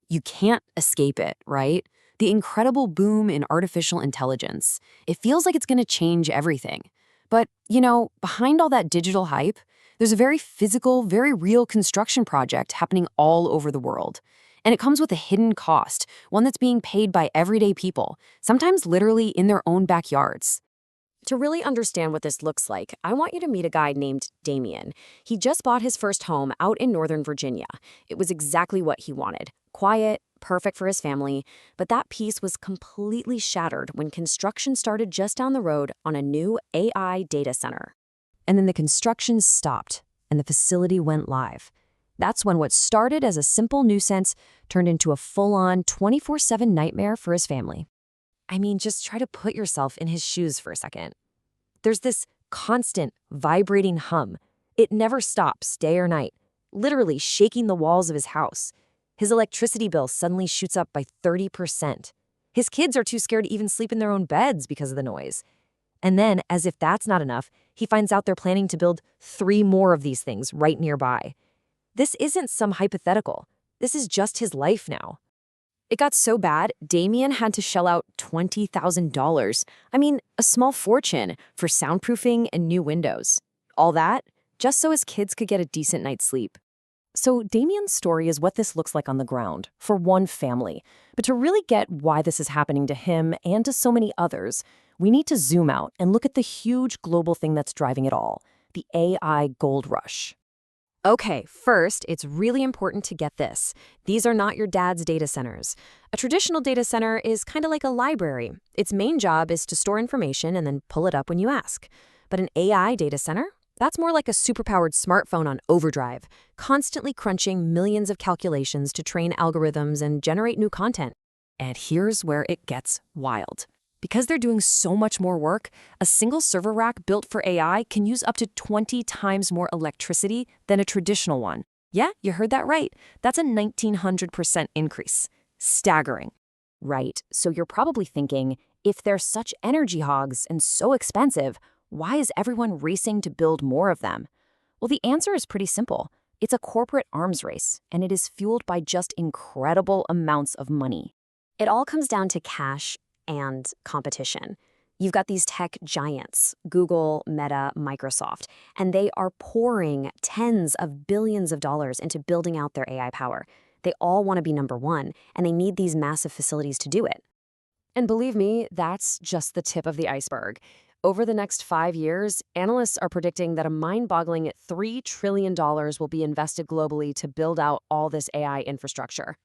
You can't escape it, right? The incredible boom in artificial intelligence. It feels like it's going to change everything. But, behind all that digital hype, there's a very physical, very real construction project happening all over the world. And it comes with a hidden cost, one that's being paid by everyday people, sometimes literally in their own backyards. To really understand what this looks like, I want you to meet a guy named Damien. He just bought his first home out in Northern Virginia. It was exactly what he wanted. Quiet, perfect for his family, but that piece was completely shattered when construction started just down the road on a new AI data center. And then the construction stopped, and the facility went live. That's when what started as a simple nuisance turned into a full-on 24/7 nightmare for his family. I mean, just try to put yourself in his shoes for a second. There's this constant, vibrating hum. It never stops, day or night, literally shaking the walls of his house. His electricity bill suddenly shoots up by 30%. His kids are too scared to even sleep in their own beds because of the noise. And then, as if that's not enough, he finds out they're planning to build 3 more of these things right nearby. This isn't some hypothetical. This is just his life now. It got so bad, Damien had to shell out $20,000. I mean, a small fortune for soundproofing and new windows. All that, just so his kids could get a decent night's sleep. So Damien's story is what this looks like on the ground, for one family. But to really get why this is happening to him and to so many others, we need to zoom out and look at the huge global thing that's driving it all, the AI gold rush. Okay, first, it's really important to get this. These are not your dad's data centers. A traditional data center is kind of like a library. Its main job is to store information and then pull it up when you ask. But an AI data center? That's more like a superpowered smartphone on overdrive, constantly crunching millions of calculations to train algorithms and generate new content. And here's where it gets wild. Because they're doing so much more work, a single server rack built for AI can use up to 20 times more electricity than a traditional one. Yeah, you heard that right. That's a 1900% increase. Staggering. Right, so you're probably thinking, if they're such energy hogs and so expensive, why is everyone racing to build more of them? Well, the answer is pretty simple. It's a corporate arms race, and it is fueled by just incredible amounts of money. It all comes down to cash and competition. You've got these tech giants, Google, Meta, Microsoft, and they are pouring tens of billions of dollars into building out their AI power. They all want to be number one, and they need these massive facilities to do it. And believe me, that's just the tip of the iceberg. Over the next 5 years, analysts are predicting that a mind-boggling $3 trillion will be invested globally to build out all this AI infrastructure.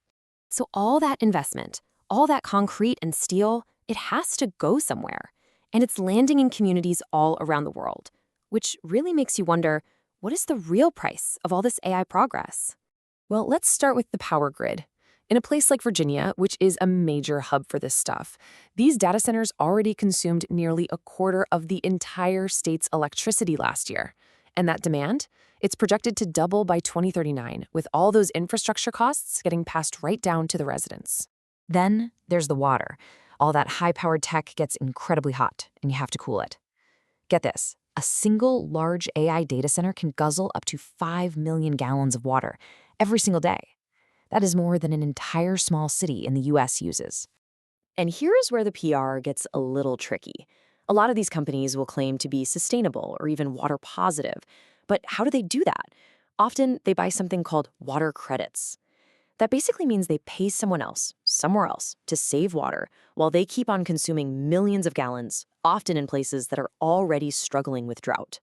So all that investment, all that concrete and steel, it has to go somewhere. And it's landing in communities all around the world, which really makes you wonder, what is the real price of all this AI progress? Well, let's start with the power grid. In a place like Virginia, which is a major hub for this stuff, these data centers already consumed nearly a quarter of the entire state's electricity last year. And that demand? It's projected to double by 2039, with all those infrastructure costs getting passed right down to the residents. Then there's the water. All that high-powered tech gets incredibly hot, and you have to cool it. Get this, a single large AI data center can guzzle up to 5 million gallons of water every single day. That is more than an entire small city in the US uses. And here's where the PR gets a little tricky. A lot of these companies will claim to be sustainable or even water positive. But how do they do that? Often they buy something called water credits. That basically means they pay someone else, somewhere else, to save water while they keep on consuming millions of gallons, often in places that are already struggling with drought.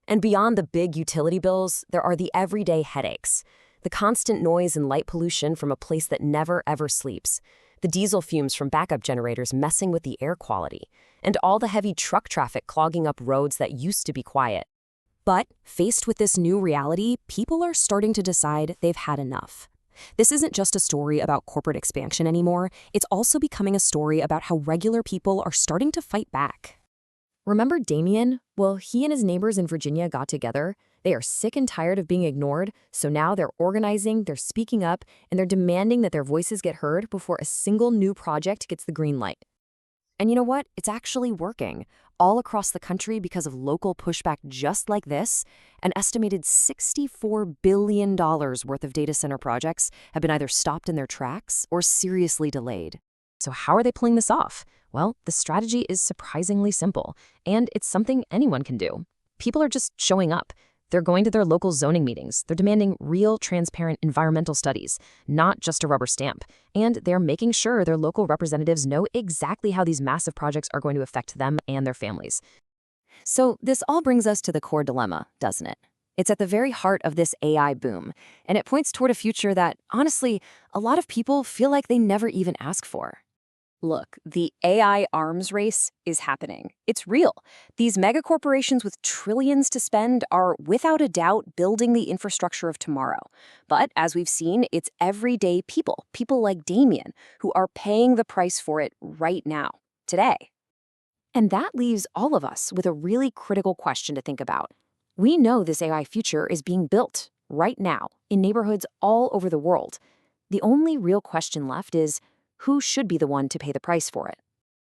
And beyond the big utility bills, there are the everyday headaches. The constant noise and light pollution from a place that never ever sleeps. The diesel fumes from backup generators messing with the air quality. And all the heavy truck traffic clogging up roads that used to be quiet. But faced with this new reality, people are starting to decide they've had enough. This isn't just a story about corporate expansion anymore, it's also becoming a story about how regular people are starting to fight back. Remember Damien? Well, he and his neighbors in Virginia got together. They are sick and tired of being ignored, so now they're organizing, they're speaking up, and they're demanding that their voices get heard before a single new project gets the green light. And you know what? It's actually working. All across the country, because of local pushback just like this, an estimated $64 billion worth of data center projects have been either stopped in their tracks or seriously delayed. So how are they pulling this off? Well, the strategy is surprisingly simple, and it's something anyone can do. People are just showing up. They're going to their local zoning meetings. They're demanding real, transparent environmental studies, not just a rubber stamp. And they're making sure their local representatives know exactly how these massive projects are going to affect them and their families. So this all brings us to the core dilemma, doesn't it? It's at the very heart of this AI boom, and it points toward a future that, honestly, a lot of people feel like they never even ask for. Look, the AI arms race is happening. It's real. These megacorporations with trillions to spend are, without a doubt, building the infrastructure of tomorrow. But as we've seen, it's everyday people like Damien, who are paying the price for it right now, today. And that leaves all of us with a really critical question to think about. We know this AI future is being built right now in neighborhoods all over the world. The only real question left is, who should be the one to pay the price for it?